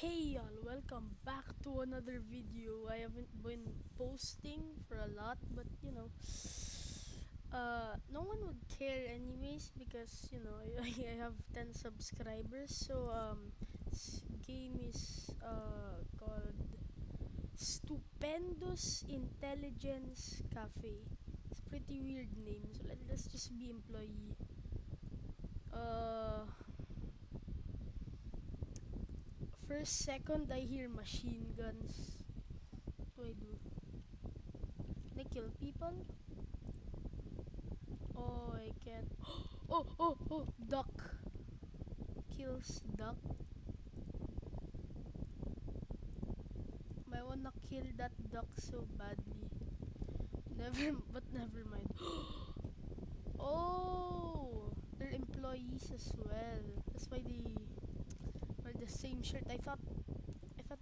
Hey y'all, welcome back to another video. I haven't been posting for a lot, but no one would care anyways because I have 10 subscribers. So this game is called Stupendous Intelligence Cafe. It's a pretty weird name. So let's just be employee. Uh, First second I hear machine guns. What do I do? Can I kill people? Oh, I can't. Oh, duck. Kills duck. I wanna kill that duck so badly. Never mind. Oh, they're employees as well. That's why they wear the same shirt. I thought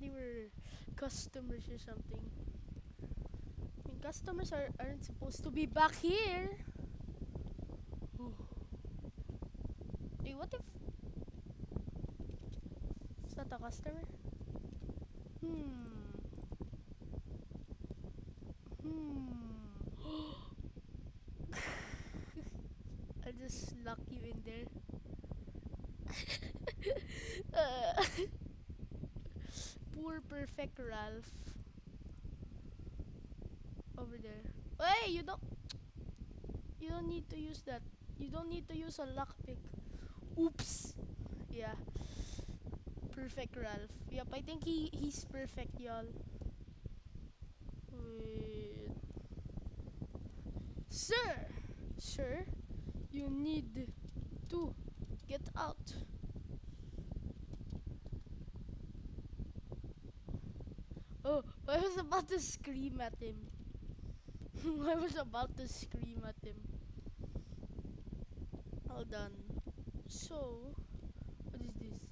they were customers or something. I mean, customers aren't supposed to be back here. Hey, what if it's not a customer? Hmm. Hmm. I'll just lock you in there. uh, Poor perfect Ralph over there. Hey, you don't need to use that. You don't need to use a lockpick. Oops. Yeah, perfect Ralph. Yep, I think he's perfect, y'all. Wait. Sir, you need to get out. Oh, I was about to scream at him. I was about to scream at him. Hold on. So, what is this?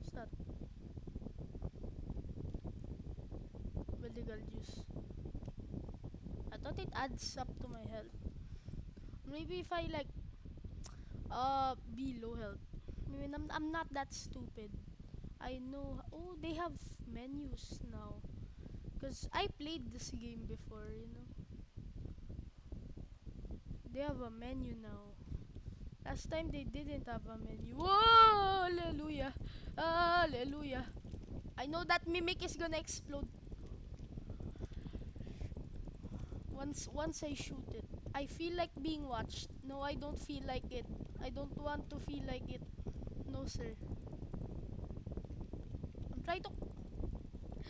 It's not medical juice. I thought it adds up to my health. Maybe if I like be low health. I mean, I'm not that stupid. I know. Oh, they have menus now. Cause I played this game before. They have a menu now. Last time they didn't have a menu. Whoa! Hallelujah! Hallelujah! I know that mimic is gonna explode once I shoot it. I feel like being watched. No, I don't feel like it. I don't want to feel like it. No, sir. I'm trying to.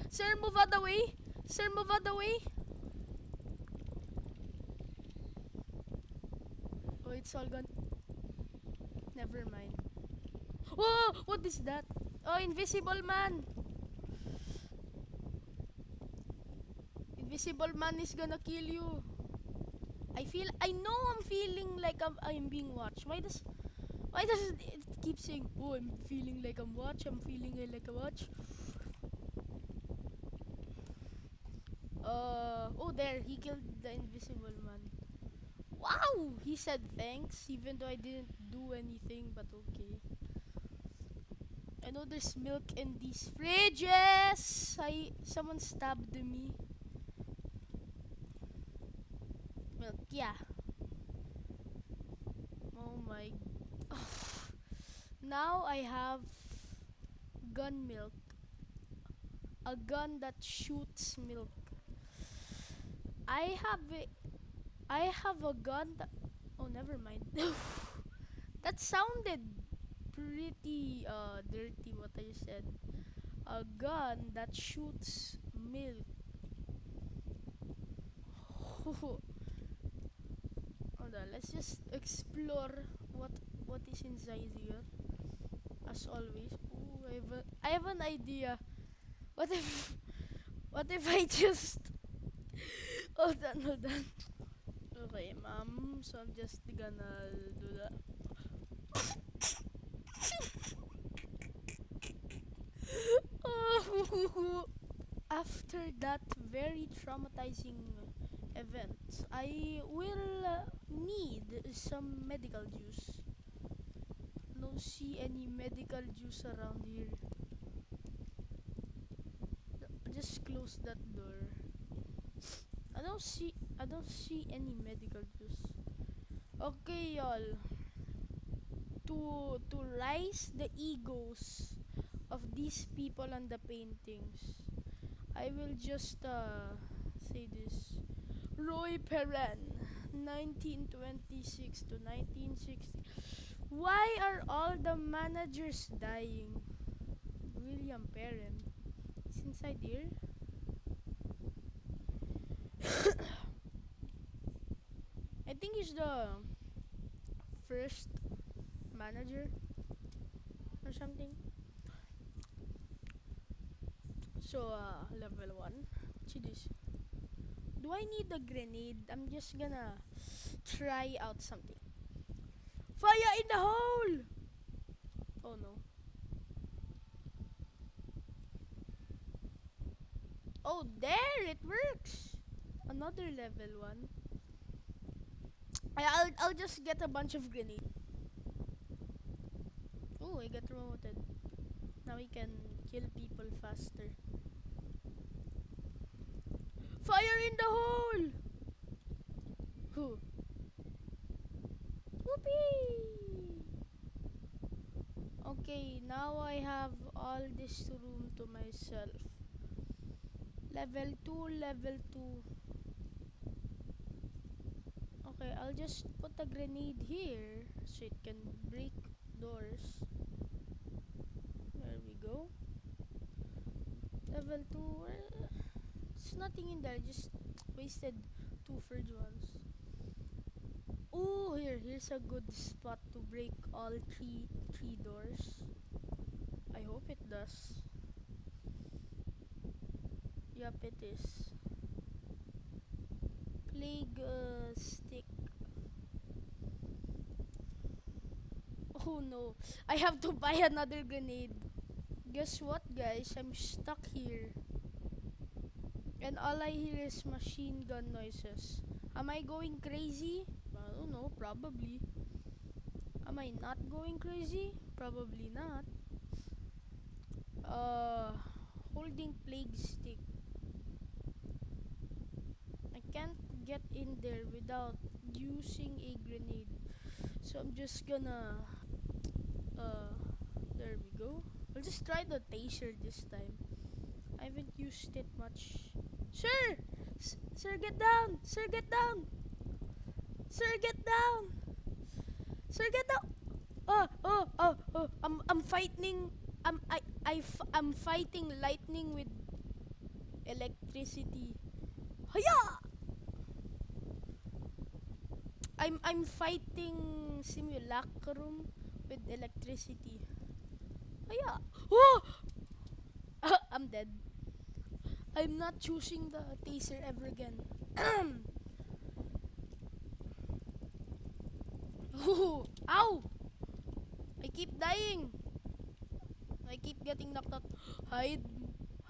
Sir, move out the way. Sir, move out the way. Oh, it's all gone. Never mind. Whoa! What is that? Oh, invisible man. Invisible man is gonna kill you. I know I'm feeling like I'm being watched. Why does it keep saying, oh, I'm feeling like I'm watched, I'm feeling like a watch? Oh, there, he killed the invisible man. Wow, he said thanks, even though I didn't do anything, but okay. I know there's milk in these fridges. Someone stabbed me. Milk, yeah. Oh my. Now I have gun milk. A gun that shoots milk. I have a, I have a gun that. Oh, never mind. That sounded pretty dirty. What I said. A gun that shoots milk. Hold on. Let's just explore what is inside here. As always. Ooh, I have an idea. What if what if I just hold on. Okay, ma'am. So I'm just gonna do that. Oh, after that very traumatizing event, I will need some medical juice. Don't see any medical juice around here. Just close that door. I don't see any medical juice. Okay, y'all. To rise the egos of these people on the paintings, I will just say this. Roy Perren, 1926 to 1960. Why are all the managers dying? William Perren. Is inside here? I think he's the first manager or something. So, level 1. See this. Do I need a grenade? I'm just gonna try out something. Fire in the hole! Oh no. Oh, there! It works! Another level 1. I'll just get a bunch of grenades. Oh, I got promoted. Now we can kill people faster. Fire in the hole! Who? Whoopee! Okay, now I have all this room to myself. Level 2, level 2. Okay, I'll just put a grenade here so it can break doors. There we go. Level 2. There's nothing in there, just wasted 2 fridge ones. Oh, here's a good spot to break all three doors. I hope it does. Yup, it is. Plague stick. Oh no, I have to buy another grenade. Guess what, guys? I'm stuck here. And all I hear is machine gun noises. Am I going crazy? I don't know, probably. Am I not going crazy? Probably not. Holding plague stick. I can't get in there without using a grenade. So I'm just gonna there we go. I'll just try the taser this time. I haven't used it much. Sir! Sir, get down! Sir, get down! Sir, get down! Sir, get down! I'm fighting. I'm fighting lightning with electricity. Hiya! I'm fighting simulacrum with electricity. Hiya! Oh! I'm dead. I'm not choosing the taser ever again. Ooh, ow! I keep dying. I keep getting knocked out. Hide,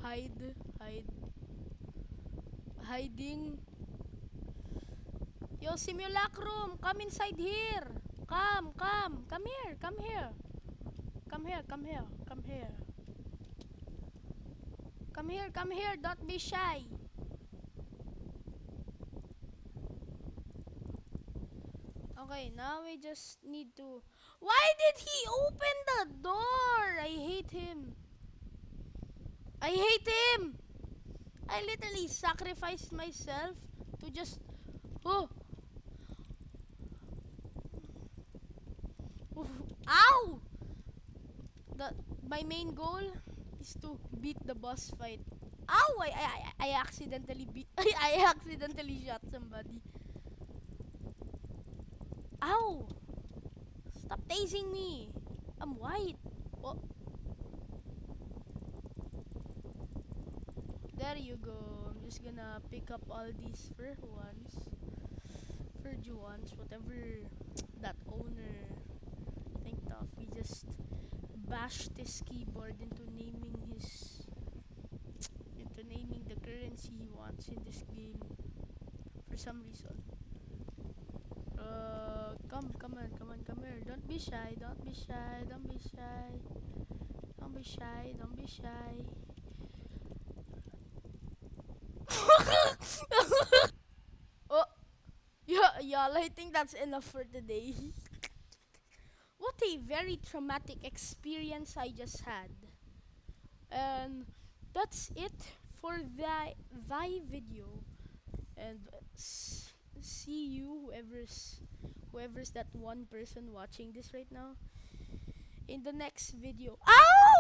hide, hide, hiding. Yo, simulacrum, come inside here. Come here, come here. Come here, come here, come here. Come here, don't be shy. Okay, now we just need to... Why did he open the door? I hate him. I hate him. I literally sacrificed myself to just... Oh! Ow! My main goal is to beat the boss fight. Ow! I accidentally beat... I accidentally shot somebody. Ow! Stop tasing me! I'm white. Oh. There you go. I'm just gonna pick up all these fur ones, whatever that owner think of. We just bashed his keyboard into naming the currency he wants in this game for some reason. come on, come on, come here. Don't be shy, don't be shy, don't be shy. Don't be shy, don't be shy. Oh, yeah, y'all, I think that's enough for today. What a very traumatic experience I just had. And that's it for the video. And see you, whoever's that one person watching this right now, in the next video. Ow!